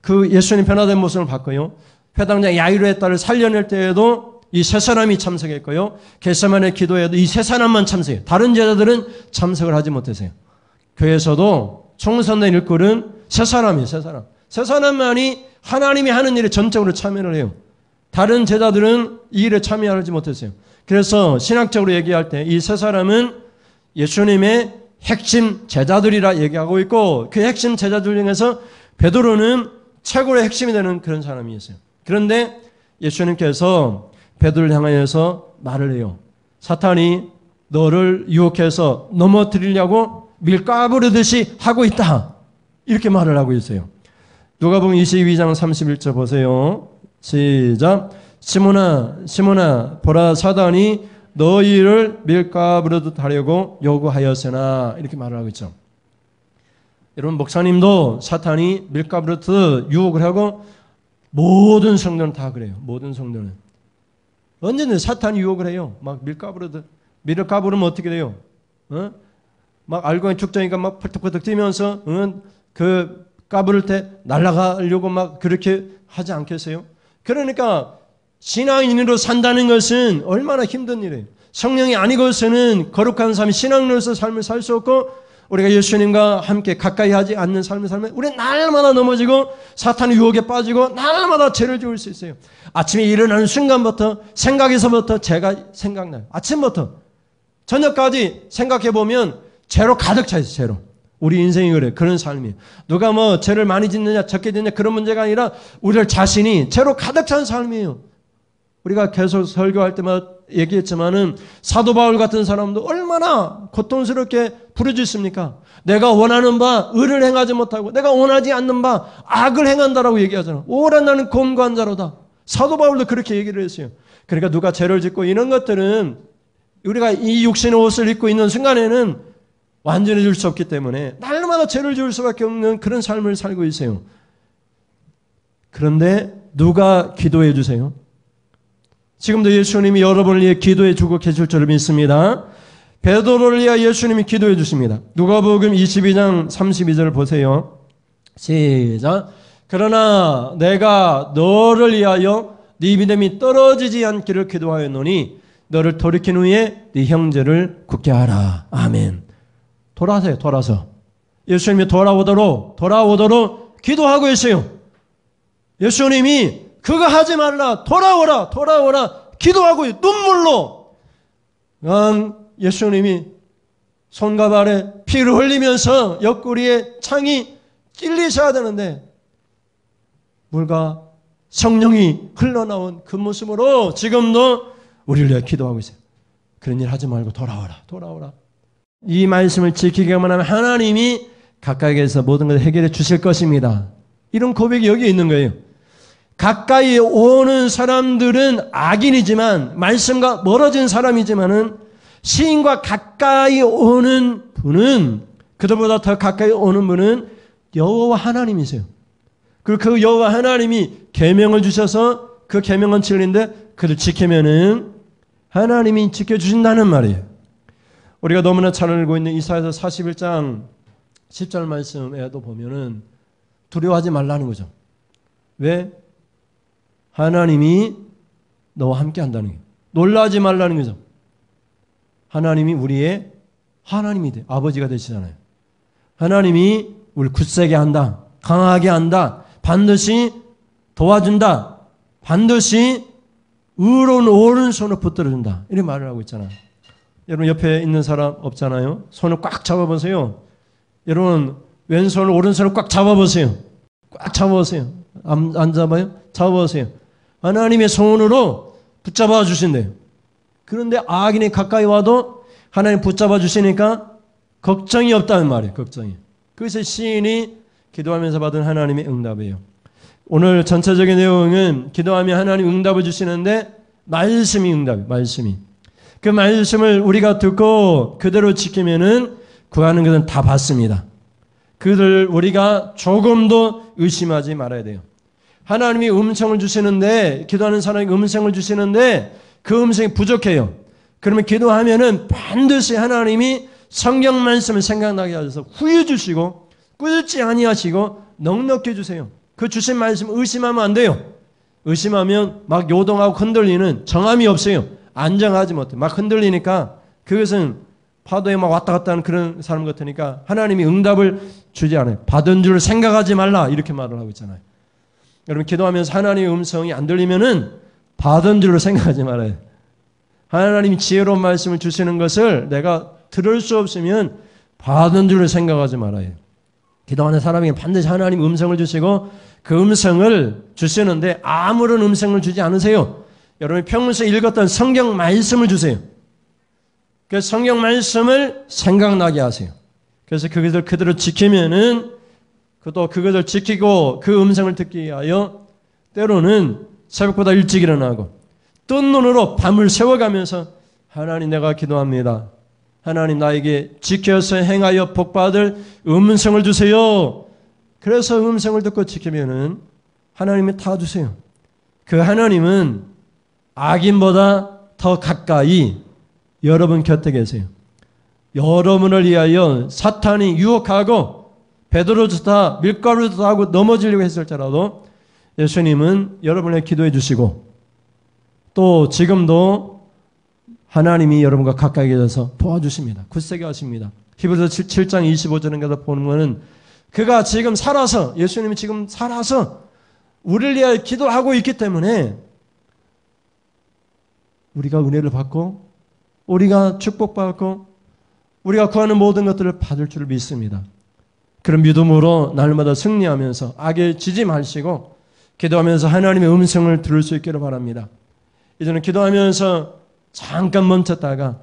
그 예수님 변화된 모습을 봤고요. 회당장 야이로의 딸을 살려낼 때에도 이 세 사람이 참석했고요. 겟세마네 기도회도 이 세 사람만 참석해요. 다른 제자들은 참석을 하지 못했어요. 교회에서도 총선된 일꾼은 세 사람이에요. 세 사람. 세 사람만이 하나님이 하는 일에 전적으로 참여를 해요. 다른 제자들은 이 일에 참여하지 못했어요. 그래서 신학적으로 얘기할 때 이 세 사람은 예수님의 핵심 제자들이라 얘기하고 있고 그 핵심 제자들 중에서 베드로는 최고의 핵심이 되는 그런 사람이었어요. 그런데 예수님께서 베드로를 향하여서 말을 해요. 사탄이 너를 유혹해서 넘어뜨리려고 밀가부르듯이 하고 있다. 이렇게 말을 하고 있어요. 누가복음 22장 31절 보세요. 시작. 시몬아 시몬아 보라 사단이 너희를 밀가부르듯 하려고 요구하였으나 이렇게 말을 하고 있죠. 여러분 목사님도 사탄이 밀가부르듯 유혹을 하고 모든 성도는 다 그래요. 모든 성도는 언제든 사탄이 유혹을 해요. 막 밀가부르듯 밀가부르면 어떻게 돼요? 막 알고 있는 죽자니까 막 펄떡펄떡 뛰면서 그 까부를 때 날아가려고 막 그렇게 하지 않겠어요? 그러니까 신앙인으로 산다는 것은 얼마나 힘든 일이에요. 성령이 아니고서는 거룩한 삶, 신앙으로서 삶을 살 수 없고 우리가 예수님과 함께 가까이 하지 않는 삶을 살면 우리는 날마다 넘어지고 사탄의 유혹에 빠지고 날마다 죄를 지을 수 있어요. 아침에 일어나는 순간부터 생각에서부터 죄가 생각나요. 아침부터 저녁까지 생각해보면 죄로 가득 차 있어요. 죄로. 우리 인생이 그래. 그런 삶이에요. 누가 뭐 죄를 많이 짓느냐 적게 짓느냐 그런 문제가 아니라 우리 자신이 죄로 가득 찬 삶이에요. 우리가 계속 설교할 때마다 얘기했지만은 사도 바울 같은 사람도 얼마나 고통스럽게 부르짖습니까? 내가 원하는 바 의를 행하지 못하고 내가 원하지 않는 바 악을 행한다라고 얘기하잖아. 오라 나는 곤고한 자로다. 사도 바울도 그렇게 얘기를 했어요. 그러니까 누가 죄를 짓고 이런 것들은 우리가 이 육신의 옷을 입고 있는 순간에는 완전해질 수 없기 때문에 날마다 죄를 지을 수밖에 없는 그런 삶을 살고 있어요. 그런데 누가 기도해 주세요? 지금도 예수님이 여러분을 위해 기도해 주고 계실 줄 믿습니다. 베드로를 위해 예수님이 기도해 주십니다. 누가복음 22장 32절을 보세요. 시작. 그러나 내가 너를 위하여 네 믿음이 떨어지지 않기를 기도하였노니 너를 돌이킨 후에 네 형제를 굳게 하라. 아멘. 돌아서요. 돌아서. 예수님이 돌아오도록 기도하고 계세요. 예수님이 그거 하지 말라. 돌아오라. 기도하고 눈물로. 예수님이 손과 발에 피를 흘리면서 옆구리에 창이 찔리셔야 되는데 물과 성령이 흘러나온 그 모습으로 지금도 우리를 위해 기도하고 있어요. 그런 일 하지 말고 돌아오라. 이 말씀을 지키기만 하면 하나님이 가까이에서 모든 것을 해결해 주실 것입니다. 이런 고백이 여기 있는 거예요. 가까이 오는 사람들은 악인이지만 말씀과 멀어진 사람이지만은 시인과 가까이 오는 분은 그들보다 더 가까이 오는 분은 여호와 하나님이세요. 그리고 그 여호와 하나님이 계명을 주셔서 그 계명은 진리인데 그를 지키면은 하나님이 지켜주신다는 말이에요. 우리가 너무나 잘 알고 있는 이사야서 41장 10절 말씀에도 보면은 두려워하지 말라는 거죠. 왜? 하나님이 너와 함께 한다는 거예요. 놀라지 말라는 거죠. 하나님이 우리의 하나님이 돼. 아버지가 되시잖아요. 하나님이 우리를 굳세게 한다. 강하게 한다. 반드시 도와준다. 반드시 의로운 오른손을 붙들어준다. 이렇게 말을 하고 있잖아요. 여러분 옆에 있는 사람 없잖아요. 손을 꽉 잡아보세요. 여러분 왼손을 오른손을 꽉 잡아보세요. 꽉 잡아보세요. 안 잡아요? 잡아보세요. 하나님의 손으로 붙잡아 주신대요. 그런데 악인이 가까이 와도 하나님 붙잡아 주시니까 걱정이 없다는 말이에요. 걱정이. 그것이 시인이 기도하면서 받은 하나님의 응답이에요. 오늘 전체적인 내용은 기도하며 하나님 응답을 주시는데 말씀이 응답이에요. 말씀이. 그 말씀을 우리가 듣고 그대로 지키면은 구하는 것은 다 받습니다. 그들 우리가 조금도 의심하지 말아야 돼요. 하나님이 음성을 주시는데 기도하는 사람에게 음성을 주시는데 그 음성이 부족해요. 그러면 기도하면은 반드시 하나님이 성경 말씀을 생각나게 하셔서 후회 주시고 꾸짖지 아니하시고 넉넉히 주세요. 그 주신 말씀 의심하면 안 돼요. 의심하면 막 요동하고 흔들리는 정함이 없어요. 안정하지 못해. 막 흔들리니까 그것은 파도에 막 왔다 갔다 하는 그런 사람 같으니까 하나님이 응답을 주지 않아요. 받은 줄 생각하지 말라 이렇게 말을 하고 있잖아요. 여러분 기도하면서 하나님의 음성이 안 들리면은 받은 줄로 생각하지 말아요. 하나님이 지혜로운 말씀을 주시는 것을 내가 들을 수 없으면 받은 줄로 생각하지 말아요. 기도하는 사람에게 반드시 하나님 음성을 주시고 그 음성을 주시는데 아무런 음성을 주지 않으세요. 여러분이 평소에 읽었던 성경 말씀을 주세요. 그 성경 말씀을 생각나게 하세요. 그래서 그것을 그대로 지키면은 또 그것을 지키고 그 음성을 듣기 위하여 때로는 새벽보다 일찍 일어나고 뜬 눈으로 밤을 새워가면서 하나님 내가 기도합니다. 하나님 나에게 지켜서 행하여 복받을 음성을 주세요. 그래서 음성을 듣고 지키면은 하나님이 다 주세요. 그 하나님은 악인보다 더 가까이 여러분 곁에 계세요. 여러분을 위하여 사탄이 유혹하고 베드로부터 밀가루도 하고 넘어지려고 했을지라도 예수님은 여러분의 기도해 주시고 또 지금도 하나님이 여러분과 가까이 계셔서 도와주십니다. 굳세게 하십니다. 히브리서 7장 25절에 가서 보는 것은 그가 지금 살아서 예수님이 지금 살아서 우리를 위하여 기도하고 있기 때문에 우리가 은혜를 받고 우리가 축복받고 우리가 구하는 모든 것들을 받을 줄 믿습니다. 그런 믿음으로 날마다 승리하면서 악에 지지 마시고 기도하면서 하나님의 음성을 들을 수 있기를 바랍니다. 이제는 기도하면서 잠깐 멈췄다가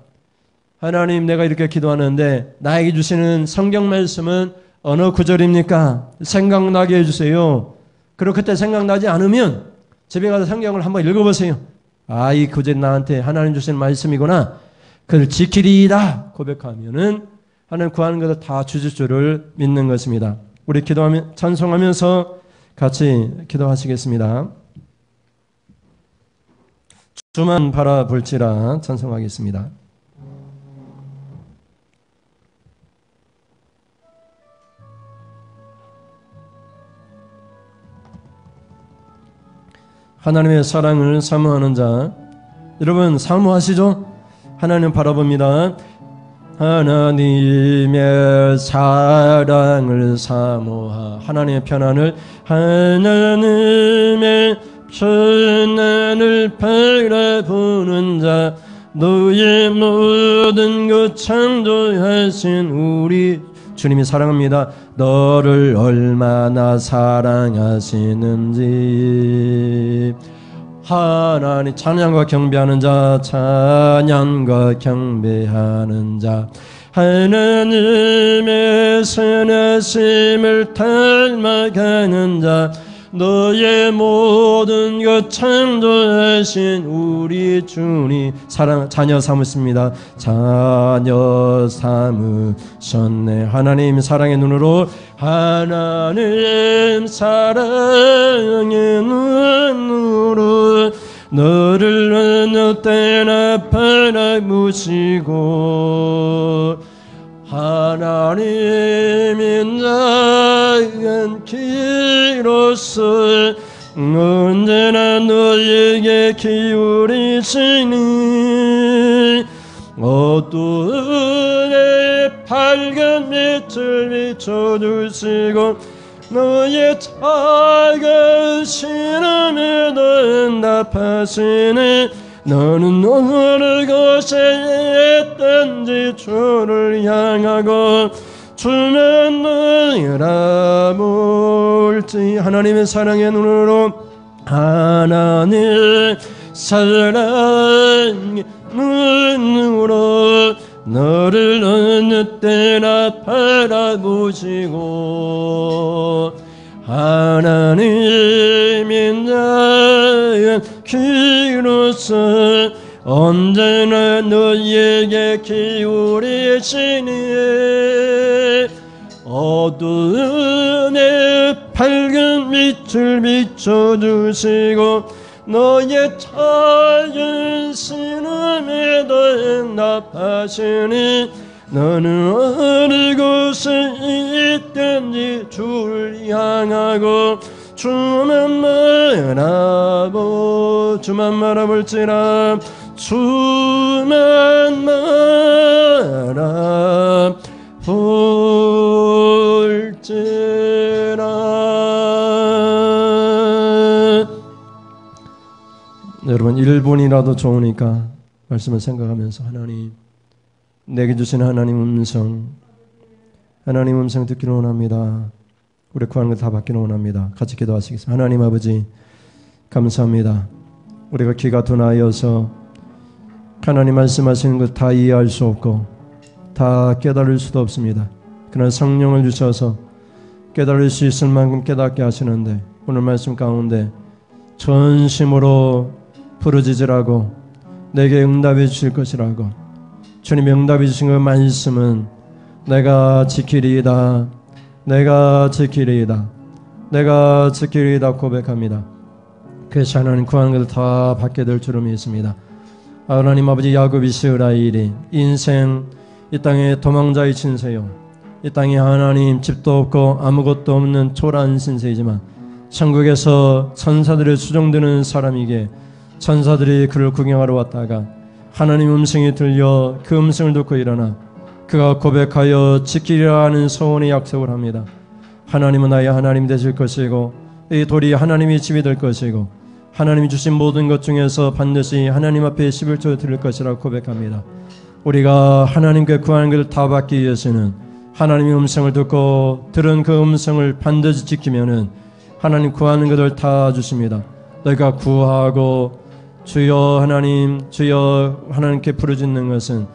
하나님 내가 이렇게 기도하는데 나에게 주시는 성경 말씀은 어느 구절입니까? 생각나게 해주세요. 그리고 그때 생각나지 않으면 집에 가서 성경을 한번 읽어보세요. 아, 이 구절이 나한테 하나님 주시는 말씀이구나. 그를 지키리이다 고백하면은 하나님 구하는 것을 다 주실 줄을 믿는 것입니다. 우리 기도하며 찬송하면서 같이 기도하시겠습니다. 주만 바라볼지라 찬송하겠습니다. 하나님의 사랑을 사모하는 자, 여러분 사모하시죠? 하나님 바라봅니다. 하나님의 사랑을 사모하 하나님의 편안을 하나님의 편안을 바라보는 자 너의 모든 것 창조하신 우리 주님이 사랑합니다. 너를 얼마나 사랑하시는지 하나님 찬양과 경배하는 자 찬양과 경배하는 자 하나님의 선하심을 닮아가는 자 너의 모든 것 창조하신 우리 주님 사랑 자녀 삼으십니다. 자녀 삼으셨네. 하나님 사랑의 눈으로 하나님 사랑의 눈으로 너를 어느 때나 바라보시고 하나님이 작은 키로서 언제나 너에게 기울이시니 어두운에 밝은 빛을 비춰주시고 너의 작은 신음에도 응답하시니 너는 어느 곳에 있든지 주를 향하고 주는 너희라 몰지 하나님의 사랑의 눈으로 하나님의 사랑의 눈으로 너를 어느 때나 바라보시고 하나님이 나의 귀로서 언제나 너에게 기울이시니 어두움에 밝은 빛을 비춰주시고 너의 작은 신음에도 응답하시니 너는 어느 곳에 있든지 주를 향하고 주만 바라보 주만 바라볼지라 주만 바라볼지라. 여러분 1분이라도 좋으니까 말씀을 생각하면서 하나님 내게 주신 하나님 음성 듣기를 원합니다. 우리 구하는 것 다 받기를 원합니다. 같이 기도하시겠습니다. 하나님 아버지 감사합니다. 우리가 귀가 둔하여서 하나님 말씀하시는 것 다 이해할 수 없고 다 깨달을 수도 없습니다. 그러나 성령을 주셔서 깨달을 수 있을 만큼 깨닫게 하시는데 오늘 말씀 가운데 전심으로 부르짖으라고 내게 응답해 주실 것이라고 주님이 응답해 주신 그 말씀은 내가 지키리이다 고백합니다. 그래서 하나님 구하는 것을 다 받게 될 줄을 믿습니다. 하나님 아버지 야곱 이스라엘이 인생 이 땅에 도망자의 신세요, 이 땅에 하나님 집도 없고 아무것도 없는 초라한 신세이지만 천국에서 천사들의 수종드는 사람에게 천사들이 그를 구경하러 왔다가 하나님 음성이 들려 그 음성을 듣고 일어나 그가 고백하여 지키리라 하는 소원의 약속을 합니다. 하나님은 나의 하나님 되실 것이고 이 돌이 하나님의 집이 될 것이고 하나님이 주신 모든 것 중에서 반드시 하나님 앞에 11조 드릴 것이라고 고백합니다. 우리가 하나님께 구하는 것을 다 받기 위해서는 하나님의 음성을 듣고 들은 그 음성을 반드시 지키면은 하나님 구하는 것을 다 주십니다. 너희가 구하고 주여 하나님께 부르짖는 것은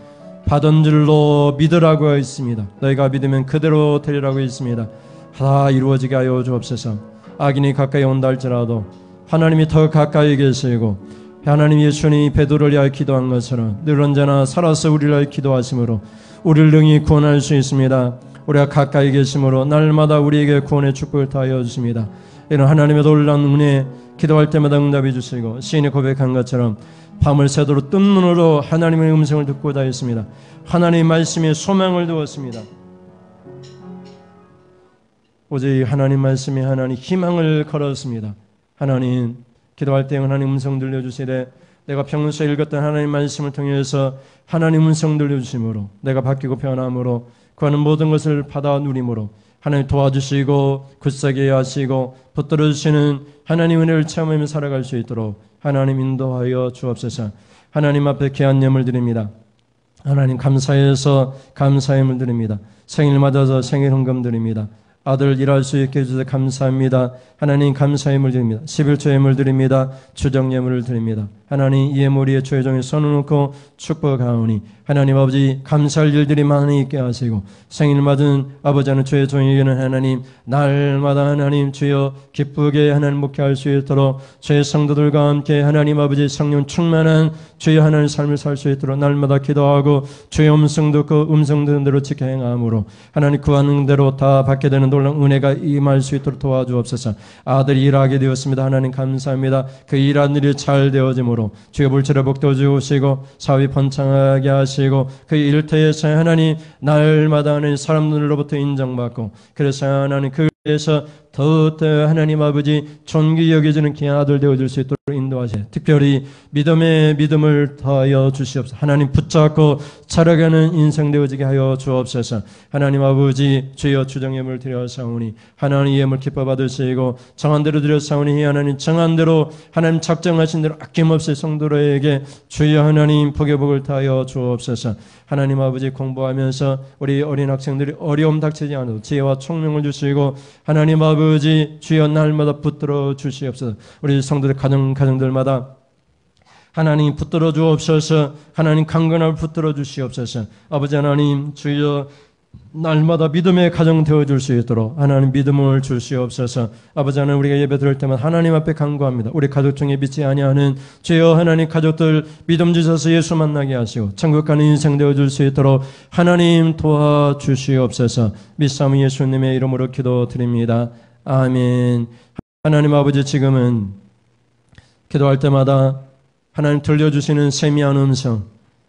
받은 줄로 믿으라고 하여 있습니다. 너희가 믿으면 그대로 되리라고 있습니다. 다 이루어지게 하여 주옵소서. 악인이 가까이 온다 할지라도 하나님이 더 가까이 계시고 하나님 예수님이 베드로를 위하여 기도한 것처럼 늘 언제나 살아서 우리를 위하여 기도하심으로 우리를 능히 구원할 수 있습니다. 우리가 가까이 계심으로 날마다 우리에게 구원의 축복을 다하여 주십니다. 이런 하나님의 놀라운 은혜 기도할 때마다 응답해 주시고 시인이 고백한 것처럼 밤을 새도록 뜬 눈으로 하나님의 음성을 듣고자 했습니다. 하나님의 말씀에 소망을 두었습니다. 오직 하나님 말씀에 하나님 희망을 걸었습니다. 하나님 기도할 때 하나님 음성 들려주시되 내가 평소에 읽었던 하나님 말씀을 통해서 하나님 음성 들려주심으로 내가 바뀌고 변함으로 구하는 모든 것을 받아 누림으로 하나님 도와주시고 굳세게 하시고 붙들어 주시는 하나님 은혜를 체험하며 살아갈 수 있도록 하나님 인도하여 주옵소서. 하나님 앞에 귀한 예물 드립니다. 하나님 감사해서 감사의 예물 드립니다. 생일 맞아서 생일 헌금 드립니다. 아들 일할 수 있게 해주셔서 감사합니다. 하나님 감사의 예물 드립니다. 11조 예물 드립니다. 주정 예물을 드립니다. 하나님 이 예물 위에 주의 종이 손을 놓고 축복하오니 하나님 아버지 감사할 일들이 많이 있게 하시고 생일 맞은 아버지 하는 주의 종에게는 하나님 날마다 하나님 주여 기쁘게 하나님 목회할 수 있도록 주의 성도들과 함께 하나님 아버지 성령 충만한 주의 하나님 삶을 살 수 있도록 날마다 기도하고 주의 음성 듣고 음성 듣는 대로 지켜 행함으로 하나님 구하는 대로 다 받게 되는 놀라운 은혜가 임할 수 있도록 도와주옵소서. 아들이 일하게 되었습니다. 하나님 감사합니다. 그 일하는 일이 잘 되어짐으로 주의 물질을 복도 주시고 사업이 번창하게 하시고 그 일터에서 하나님 날마다 하나님 사람들로부터 인정받고 그래서 하나님 그에서 더욱더 하나님 아버지 존귀 여겨지는 귀한 아들 되어줄 수 있도록 인도하시고 특별히 믿음의 믿음을 더하여 주시옵소서. 하나님 붙잡고 살아가는 인생 되어지게 하여 주옵소서. 하나님 아버지 주여 주정 예물 드려사오니 하나님 예물 기뻐 받으시고 정한 대로 드려사오니 하나님 정한 대로 하나님 작정하신 대로 아낌없이 성도들에게 주여 하나님 복의 복을 다하여 주옵소서. 하나님 아버지 공부하면서 우리 어린 학생들이 어려움 닥치지 않아도 지혜와 총명을 주시고 하나님 아버지 주여 날마다 붙들어 주시옵소서. 우리 성도들 가정들마다 하나님 붙들어 주옵소서. 하나님 강건함을 붙들어 주시옵소서. 아버지 하나님 주여 날마다 믿음의 가정 되어줄 수 있도록 하나님 믿음을 주시옵소서. 아버지 하나님 우리가 예배 드릴 때마다 하나님 앞에 간구합니다. 우리 가족 중에 믿지 아니하는 주여 하나님 가족들 믿음 주셔서 예수 만나게 하시고 천국 가는 인생 되어줄 수 있도록 하나님 도와주시옵소서. 믿사오니 예수님의 이름으로 기도드립니다. 아멘. 하나님 아버지 지금은 기도할 때마다 하나님 들려주시는 세미한 음성,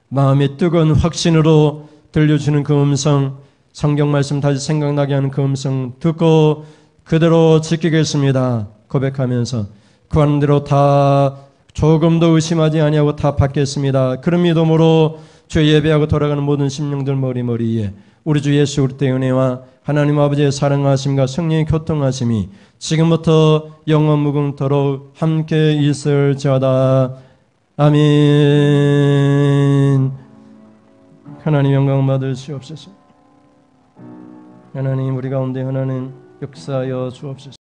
마음의 뜨거운 확신으로 들려주시는 그 음성, 성경 말씀 다시 생각나게 하는 그 음성 듣고 그대로 지키겠습니다. 고백하면서 구하는 대로 다 조금도 의심하지 아니하고 다 받겠습니다. 그런 믿음으로 주 예배하고 돌아가는 모든 심령들 머리머리에 우리 주 예수 그리스도의 은혜와 하나님 아버지의 사랑하심과 성령의 교통하심이 지금부터 영원 무궁토록 함께 있을지어다. 아멘. 하나님 영광 받으시옵소서. 하나님 우리 가운데 하나님 역사하여 주옵소서.